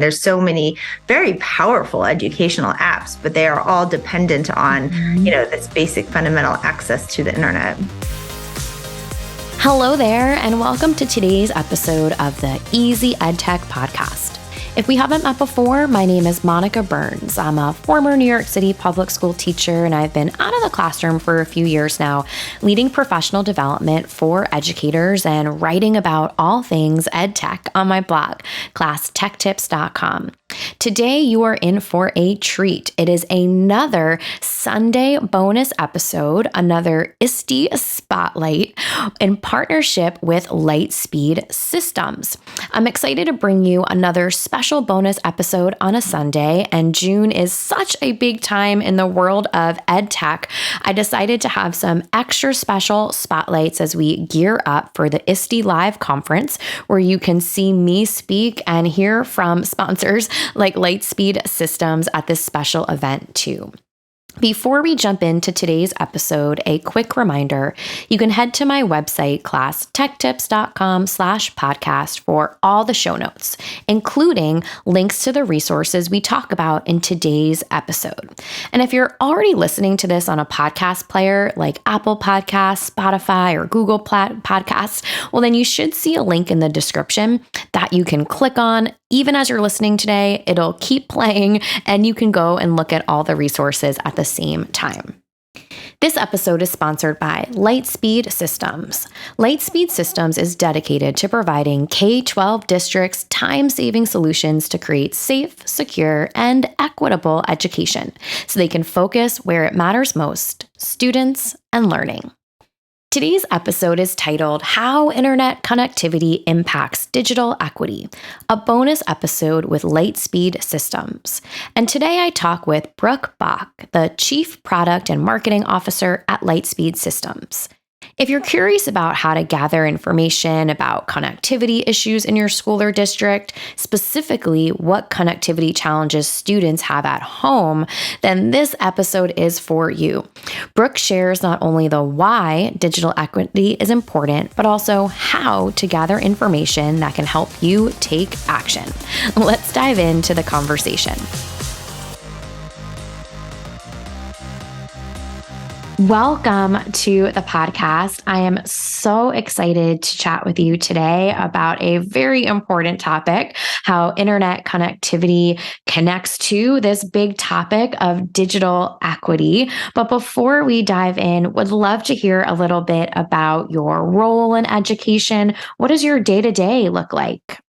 There's so many very powerful educational apps, but they are all dependent on, this basic fundamental access to the internet. Hello there, and welcome to today's episode of the Easy EdTech podcast. If we haven't met before, my name is Monica Burns. I'm a former New York City public school teacher, and I've been out of the classroom for a few years now, leading professional development for educators and writing about all things EdTech on my blog, classtechtips.com. Today, you are in for a treat. It is another Sunday bonus episode, another ISTE Spotlight in partnership with Lightspeed Systems. I'm excited to bring you another special bonus episode on a Sunday, and June is such a big time in the world of EdTech. I decided to have some extra special spotlights as we gear up for the ISTE Live conference, where you can see me speak and hear from sponsors like Lightspeed Systems at this special event too. Before we jump into today's episode, a quick reminder, you can head to my website, classtechtips.com/podcast for all the show notes, including links to the resources we talk about in today's episode. And if you're already listening to this on a podcast player like Apple Podcasts, Spotify, or Google Podcasts, well, then you should see a link in the description that you can click on. Even as you're listening today, it'll keep playing and you can go and look at all the resources at the same time. This episode is sponsored by Lightspeed Systems. Lightspeed Systems is dedicated to providing K-12 districts time-saving solutions to create safe, secure, and equitable education so they can focus where it matters most, students and learning. Today's episode is titled How Internet Connectivity Impacts Digital Equity, a bonus episode with Lightspeed Systems. And today I talk with Brook Bock, the Chief Product and Marketing Officer at Lightspeed Systems. If you're curious about how to gather information about connectivity issues in your school or district, specifically what connectivity challenges students have at home, then this episode is for you. Brook shares not only the why digital equity is important, but also how to gather information that can help you take action. Let's dive into the conversation. Welcome to the podcast. I am so excited to chat with you today about a very important topic, how internet connectivity connects to this big topic of digital equity. But before we dive in, would love to hear a little bit about your role in education. What does your day-to-day look like?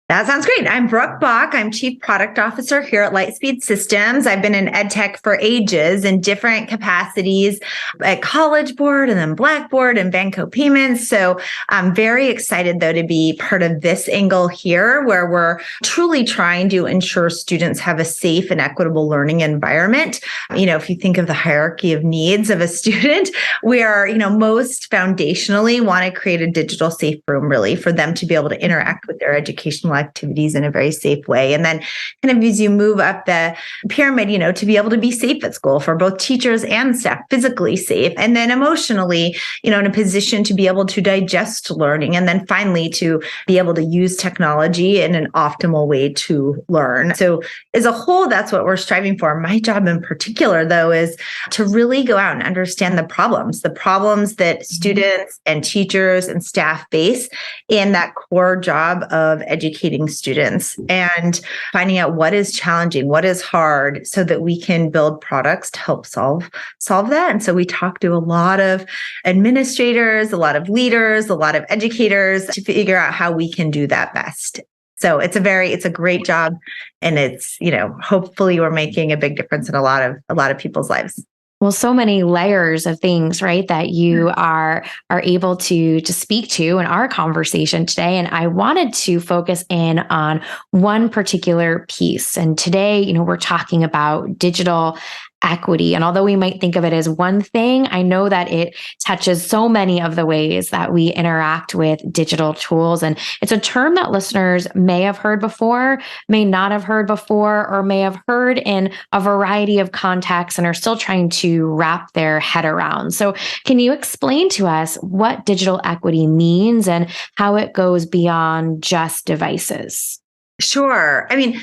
That sounds great. I'm Brook Bock. I'm Chief Product Officer here at Lightspeed Systems. I've been in EdTech for ages in different capacities at College Board and then Blackboard and Banco Payments. So I'm very excited, though, to be part of this angle here, where we're truly trying to ensure students have a safe and equitable learning environment. If you think of the hierarchy of needs of a student, we are, most foundationally want to create a digital safe room, really, for them to be able to interact with their educational activities in a very safe way. And then kind of as you move up the pyramid, to be able to be safe at school for both teachers and staff, physically safe, and then emotionally, in a position to be able to digest learning. And then finally, to be able to use technology in an optimal way to learn. So as a whole, that's what we're striving for. My job in particular, though, is to really go out and understand the problems that students and teachers and staff face in that core job of education students and finding out what is challenging, what is hard, so that we can build products to help solve that. And so we talk to a lot of administrators, a lot of leaders, a lot of educators to figure out how we can do that best. So it's a great job, and it's, hopefully we're making a big difference in a lot of people's lives. Well, so many layers of things, right, that you are able to speak to in our conversation today. And I wanted to focus in on one particular piece. And today, we're talking about digital equity. And although we might think of it as one thing, I know that it touches so many of the ways that we interact with digital tools. And it's a term that listeners may have heard before, may not have heard before, or may have heard in a variety of contexts and are still trying to wrap their head around. So can you explain to us what digital equity means and how it goes beyond just devices? Sure. I mean,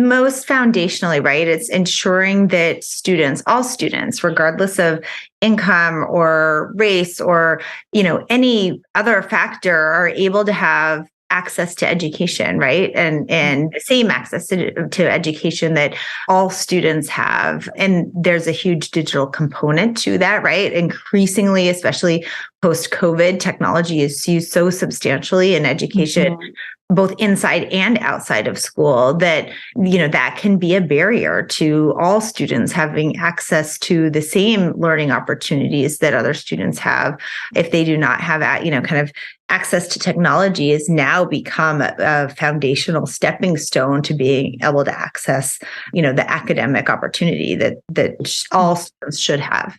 most foundationally, right? It's ensuring that students, all students, regardless of income or race or, any other factor, are able to have access to education, right? And the same access to education that all students have. And there's a huge digital component to that, right? Increasingly, especially post-COVID, technology is used so substantially in education. Mm-hmm. Both inside and outside of school, that, that can be a barrier to all students having access to the same learning opportunities that other students have. If they do not have, kind of access to technology, has now become a foundational stepping stone to being able to access, the academic opportunity that all students should have.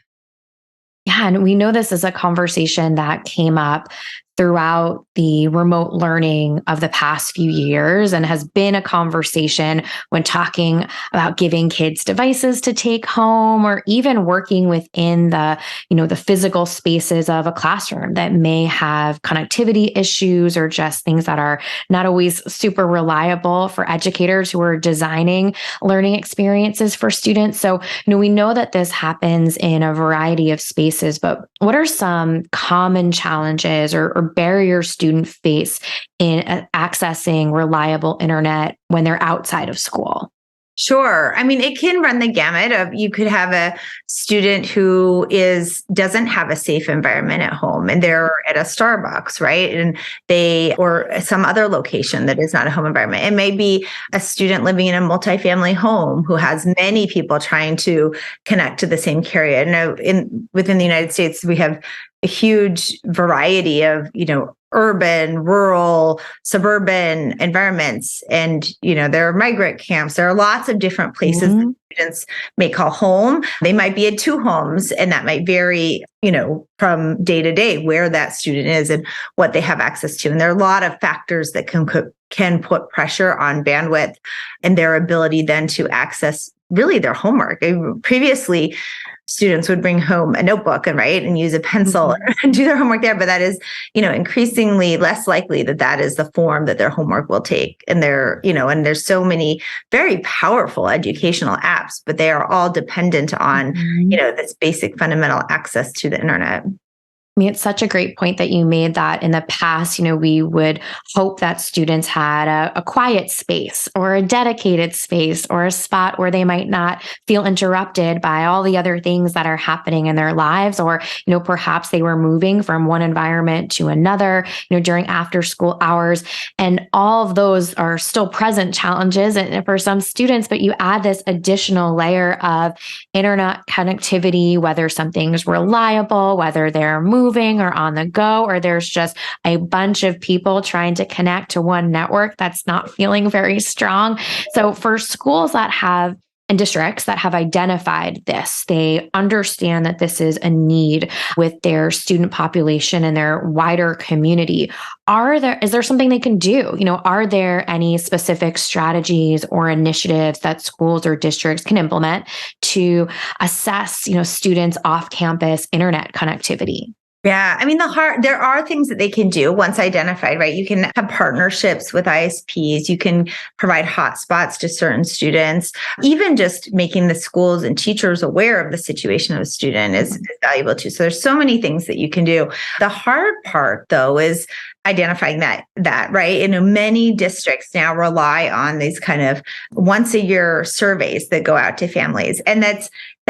Yeah, and we know this is a conversation that came up throughout the remote learning of the past few years, and has been a conversation when talking about giving kids devices to take home, or even working within the physical spaces of a classroom that may have connectivity issues, or just things that are not always super reliable for educators who are designing learning experiences for students. So, we know that this happens in a variety of spaces, but what are some common challenges or barriers students face in accessing reliable internet when they're outside of school? Sure. I mean, it can run the gamut of, you could have a student who doesn't have a safe environment at home, and they're at a Starbucks, right? Or some other location that is not a home environment. It may be a student living in a multifamily home who has many people trying to connect to the same carrier. Now, within the United States, we have a huge variety of, urban, rural, suburban environments. And, there are migrant camps. There are lots of different places that students may call home. They might be at two homes, and that might vary, from day to day where that student is and what they have access to. And there are a lot of factors that can put pressure on bandwidth and their ability then to access really their homework. Previously, students would bring home a notebook and use a pencil and do their homework there. But that is, increasingly less likely that is the form that their homework will take. And and there's so many very powerful educational apps, but they are all dependent on, this basic fundamental access to the internet. I mean, it's such a great point that you made, that in the past, we would hope that students had a quiet space, or a dedicated space, or a spot where they might not feel interrupted by all the other things that are happening in their lives. Or, perhaps they were moving from one environment to another, during after school hours. And all of those are still present challenges for some students, but you add this additional layer of internet connectivity, whether something's reliable, whether they're moving or on the go, or there's just a bunch of people trying to connect to one network that's not feeling very strong. So for schools and districts that have identified this, they understand that this is a need with their student population and their wider community. Is there something they can do? Are there any specific strategies or initiatives that schools or districts can implement to assess, students off-campus internet connectivity? Yeah. I mean, there are things that they can do once identified, right? You can have partnerships with ISPs. You can provide hotspots to certain students. Even just making the schools and teachers aware of the situation of a student is valuable too. So there's so many things that you can do. The hard part, though, is identifying that, right? Many districts now rely on these kind of once a year surveys that go out to families. And that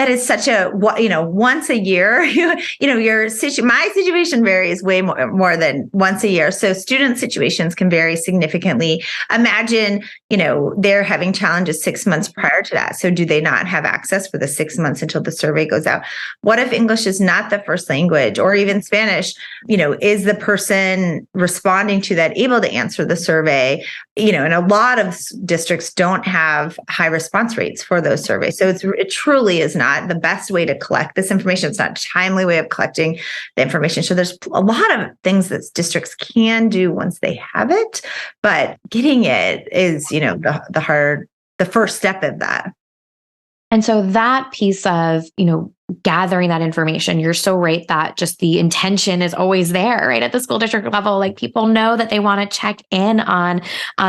is such a, once a year, my situation varies way more than once a year. So student situations can vary significantly. Imagine, they're having challenges 6 months prior to that. So do they not have access for the 6 months until the survey goes out? What if English is not the first language, or even Spanish? Is the person responding to that able to answer the survey? And a lot of districts don't have high response rates for those surveys. So it truly is not the best way to collect this information. It's not a timely way of collecting the information. So there's a lot of things that districts can do once they have it, but getting it is, the first step of that. And so that piece of, gathering that information. You're so right that just the intention is always there, right? At the school district level, like people know that they want to check in on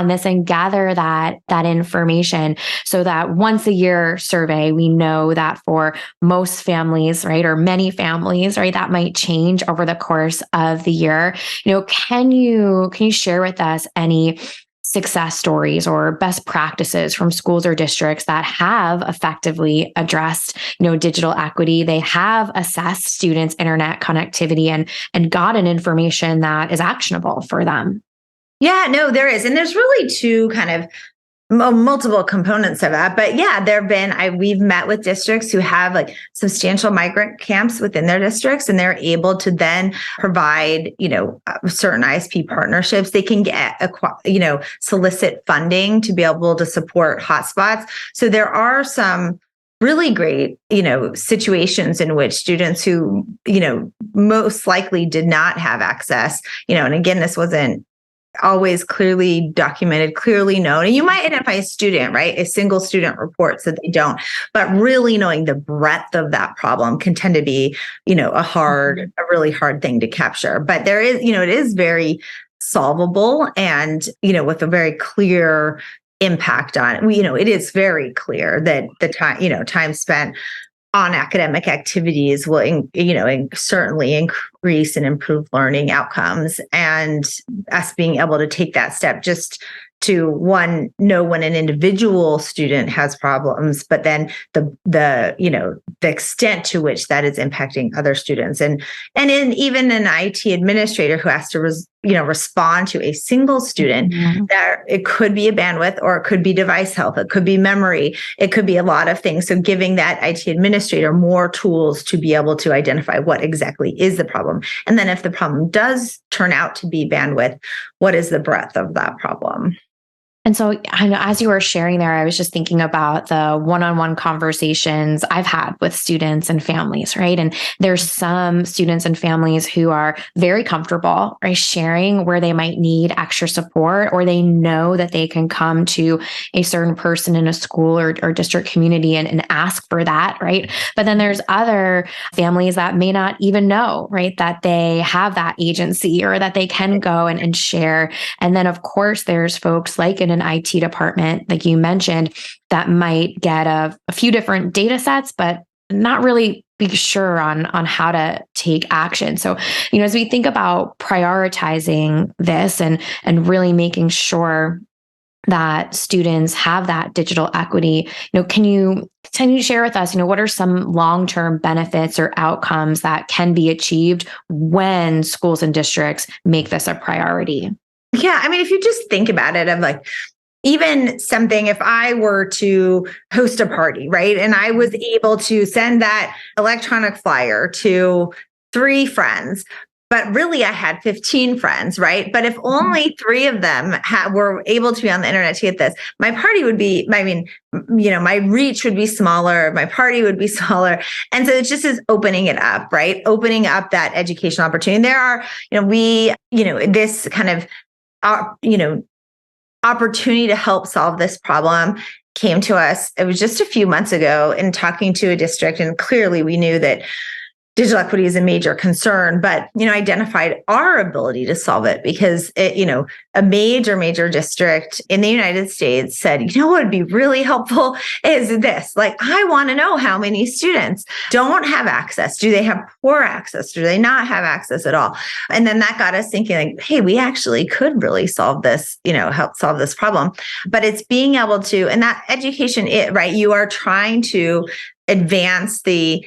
this and gather that information, so that once a year survey, we know that for most families, right, or many families, right, that might change over the course of the year. Can you share with us any success stories or best practices from schools or districts that have effectively addressed, digital equity? They have assessed students' internet connectivity and gotten information that is actionable for them. Yeah, no, there is. And there's really two kind of multiple components of that. But yeah, we've met with districts who have like substantial migrant camps within their districts, and they're able to then provide, certain ISP partnerships. They can get, solicit funding to be able to support hotspots. So there are some really great, situations in which students who, most likely did not have access, and again, this wasn't always clearly documented, clearly known. And you might identify a student, right? A single student reports that they don't, but really knowing the breadth of that problem can tend to be, a really hard thing to capture. But there is, it is very solvable and, with a very clear impact on it. It is very clear that the time spent on academic activities will, certainly increase and improve learning outcomes. And us being able to take that step just to, one, know when an individual student has problems, but then the extent to which that is impacting other students. And even an IT administrator who has to respond to a single student, that it could be a bandwidth, or it could be device health, it could be memory, it could be a lot of things. So giving that IT administrator more tools to be able to identify what exactly is the problem. And then if the problem does turn out to be bandwidth, what is the breadth of that problem? And so I know, as you were sharing there, I was just thinking about the one-on-one conversations I've had with students and families, right? And there's some students and families who are very comfortable, right, sharing where they might need extra support, or they know that they can come to a certain person in a school or district community and ask for that, right? But then there's other families that may not even know, right, that they have that agency or that they can go and share. And then, of course, there's folks like in an IT department, like you mentioned, that might get a few different data sets, but not really be sure on how to take action. So, as we think about prioritizing this and really making sure that students have that digital equity, can you share with us, what are some long-term benefits or outcomes that can be achieved when schools and districts make this a priority? Yeah. I mean, if you just think about it, I'm like, even something, if I were to host a party, right, and I was able to send that electronic flyer to 3 friends, but really I had 15 friends, right? But if only 3 of them were able to be on the internet to get this, my party would be, my reach would be smaller, my party would be smaller. And so it just is opening it up, right? Opening up that educational opportunity. There are, this kind of, opportunity to help solve this problem came to us. It was just a few months ago in talking to a district, and clearly we knew that digital equity is a major concern, but, identified our ability to solve it because a major district in the United States said, what would be really helpful is this, like, I want to know how many students don't have access. Do they have poor access? Do they not have access at all? And then that got us thinking, like, hey, we actually could really solve this, help solve this problem. But it's being able to, and that education, right? You are trying to advance the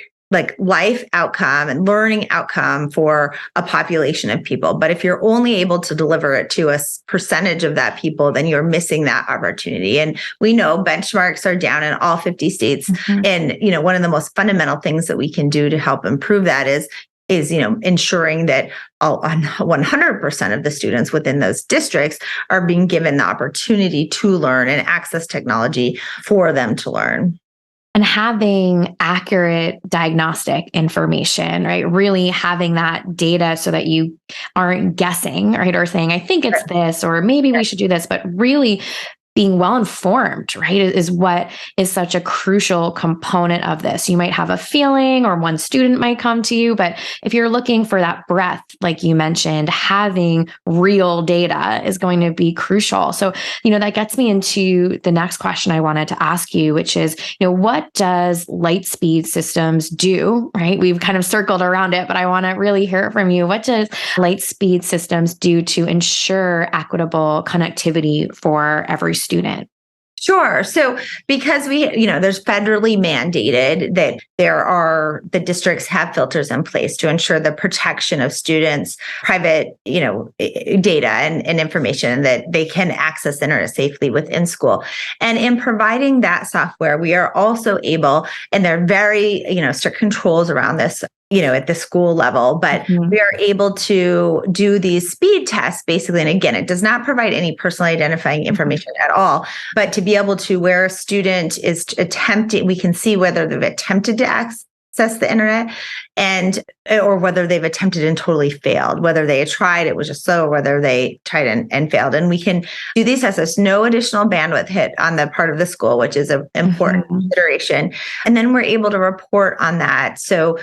life outcome and learning outcome for a population of people. But if you're only able to deliver it to a percentage of that people, then you're missing that opportunity. And we know benchmarks are down in all 50 states. And, one of the most fundamental things that we can do to help improve that is ensuring that 100% of the students within those districts are being given the opportunity to learn and access technology for them to learn. And having accurate diagnostic information, right? Really having that data so that you aren't guessing, right? Or saying, I think it's this, or maybe we should do this, but really being well informed, right, is what is such a crucial component of this. You might have a feeling, or one student might come to you, but if you're looking for that breadth, like you mentioned, having real data is going to be crucial. So, that gets me into the next question I wanted to ask you, which is, what does Lightspeed Systems do, right? We've kind of circled around it, but I want to really hear it from you. What does Lightspeed Systems do to ensure equitable connectivity for every student? Sure. So because there's federally mandated that the districts have filters in place to ensure the protection of students' private, data and information, that they can access the internet safely within school. And in providing that software, we are also able, and there are very, strict controls around this, at the school level, but we are able to do these speed tests basically. And again, it does not provide any personal identifying information at all, but to be able to, where a student is attempting, we can see whether they've attempted to access the internet or whether they've attempted and totally failed, whether they tried, it was just slow, or whether they tried and failed. And we can do these tests. There's no additional bandwidth hit on the part of the school, which is an important consideration. And then we're able to report on that. So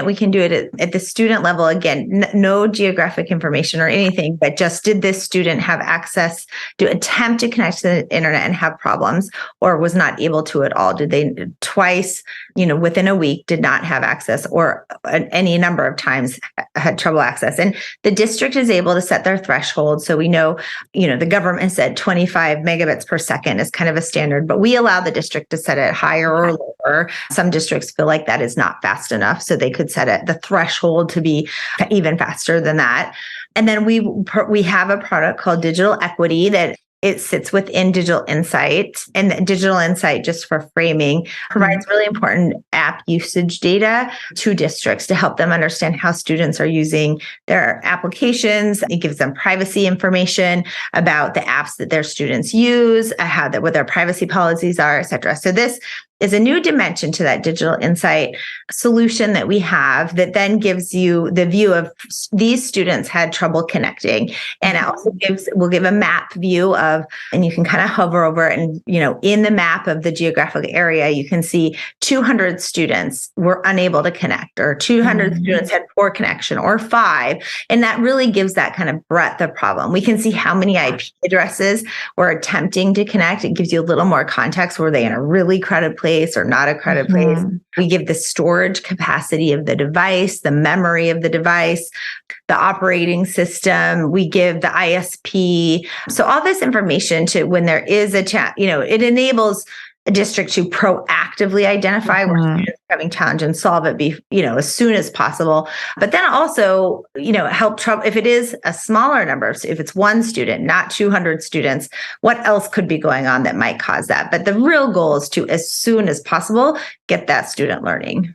we can do it at the student level. Again, no geographic information or anything, but just, did this student have access to attempt to connect to the internet and have problems, or was not able to at all? Did they twice, within a week, did not have access, or any number of times had trouble access? And the district is able to set their threshold. So we know, the government said 25 megabits per second is kind of a standard, but we allow the district to set it higher or lower. Some districts feel like that is not fast enough, so they could set the threshold to be even faster than that. And then we have a product called Digital Equity that it sits within Digital Insight. And Digital Insight, just for framing, provides really important app usage data to districts to help them understand how students are using their applications. It gives them privacy information about the apps that their students use, what their privacy policies are, et cetera. So this is a new dimension to that Digital Insight solution that we have, that then gives you the view of these students had trouble connecting. And it also will give a map view of, and you can kind of hover over it, and, in the map of the geographic area, you can see 200 students were unable to connect, or 200 students had poor connection, or 5. And that really gives that kind of breadth of problem. We can see how many IP addresses were attempting to connect. It gives you a little more context. Were they in a really crowded place or not a crowded place? We give the storage capacity of the device, the memory of the device, the operating system. We give the ISP. So all this information to, when there is a chat, it enables a district to proactively identify where students are having challenge and solve it, as soon as possible. But then also, help trouble if it is a smaller number. So if it's one student, not 200 students, what else could be going on that might cause that? But the real goal is to, as soon as possible, get that student learning.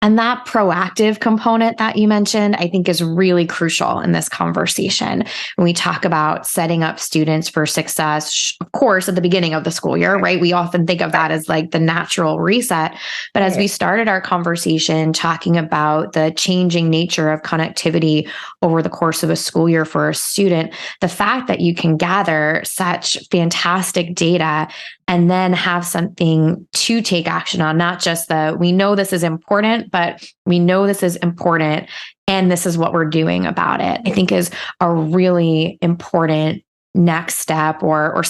And that proactive component that you mentioned, I think, is really crucial in this conversation. When we talk about setting up students for success, of course, at the beginning of the school year, right? We often think of that as like the natural reset. But as we started our conversation talking about the changing nature of connectivity over the course of a school year for a student, the fact that you can gather such fantastic data and then have something to take action on, not just we know this is important, but we know this is important and this is what we're doing about it, I think is a really important next step, or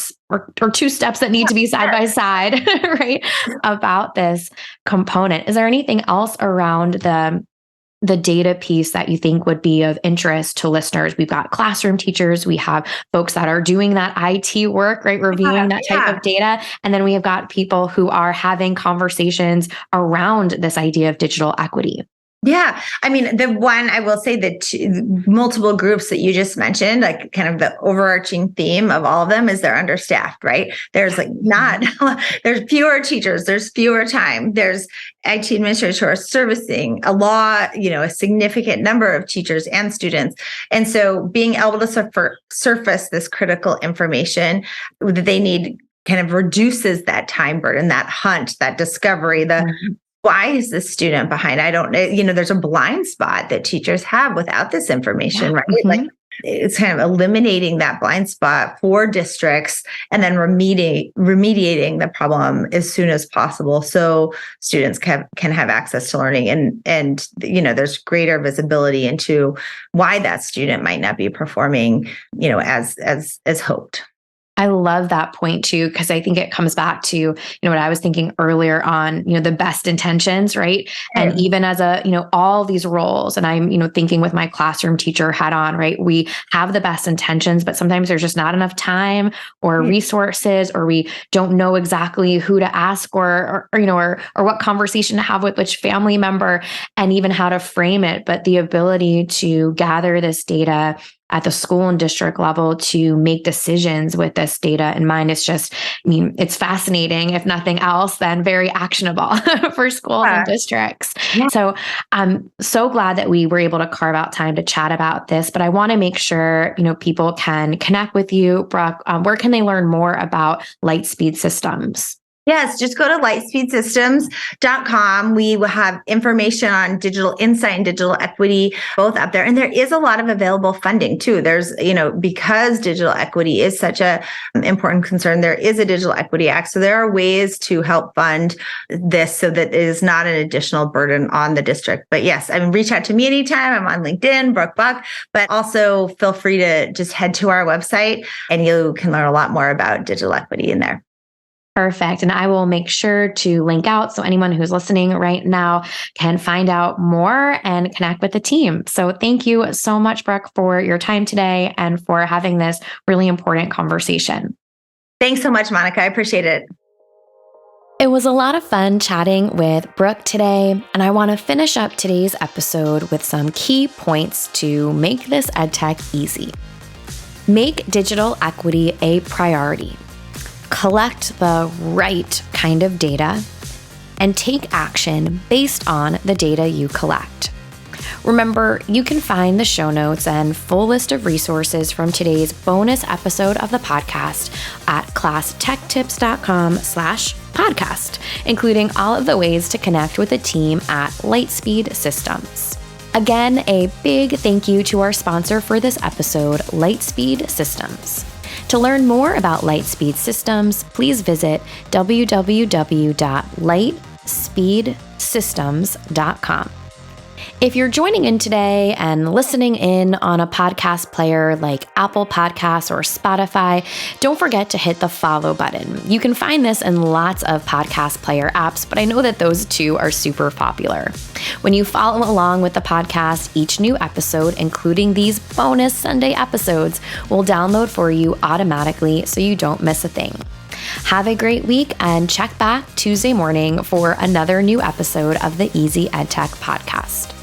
two steps that need to be side by side, right, about this component. Is there anything else around the data piece that you think would be of interest to listeners? We've got classroom teachers, we have folks that are doing that IT work, right? Reviewing that type of data. And then we have got people who are having conversations around this idea of digital equity. Yeah. I mean, the one I will say that multiple groups that you just mentioned, like kind of the overarching theme of all of them is they're understaffed, right? There's there's fewer teachers, there's fewer time, there's IT administrators who are servicing a significant number of teachers and students. And so being able to surface this critical information that they need kind of reduces that time burden, that hunt, that discovery, why is this student behind? I don't know. There's a blind spot that teachers have without this information, right? Like it's kind of eliminating that blind spot for districts and then remediating the problem as soon as possible so students can have access to learning. And there's greater visibility into why that student might not be performing, as hoped. I love that point too, because I think it comes back to, what I was thinking earlier on, the best intentions, right? And even as all these roles, and I'm, thinking with my classroom teacher hat on, right? We have the best intentions, but sometimes there's just not enough time or resources, or we don't know exactly who to ask or what conversation to have with which family member, and even how to frame it. But the ability to gather this data at the school and district level to make decisions with this data in mind, it's fascinating, if nothing else, then very actionable for schools and districts. Yeah. So I'm so glad that we were able to carve out time to chat about this, but I want to make sure, people can connect with you. Brook, where can they learn more about Lightspeed Systems? Yes, just go to lightspeedsystems.com. We will have information on digital insight and digital equity both up there. And there is a lot of available funding too. There's, because digital equity is such a important concern, there is a Digital Equity Act. So there are ways to help fund this so that it is not an additional burden on the district. But yes, reach out to me anytime. I'm on LinkedIn, Brook Bock, but also feel free to just head to our website and you can learn a lot more about digital equity in there. Perfect. And I will make sure to link out so anyone who's listening right now can find out more and connect with the team. So thank you so much, Brook, for your time today and for having this really important conversation. Thanks so much, Monica. I appreciate it. It was a lot of fun chatting with Brook today, and I want to finish up today's episode with some key points to make this EdTech easy. Make digital equity a priority. Collect the right kind of data, and take action based on the data you collect. Remember, you can find the show notes and full list of resources from today's bonus episode of the podcast at classtechtips.com/podcast, including all of the ways to connect with the team at Lightspeed Systems. Again, a big thank you to our sponsor for this episode, Lightspeed Systems. To learn more about Lightspeed Systems, please visit www.lightspeedsystems.com. If you're joining in today and listening in on a podcast player like Apple Podcasts or Spotify, don't forget to hit the follow button. You can find this in lots of podcast player apps, but I know that those two are super popular. When you follow along with the podcast, each new episode, including these bonus Sunday episodes, will download for you automatically so you don't miss a thing. Have a great week and check back Tuesday morning for another new episode of the Easy EdTech podcast.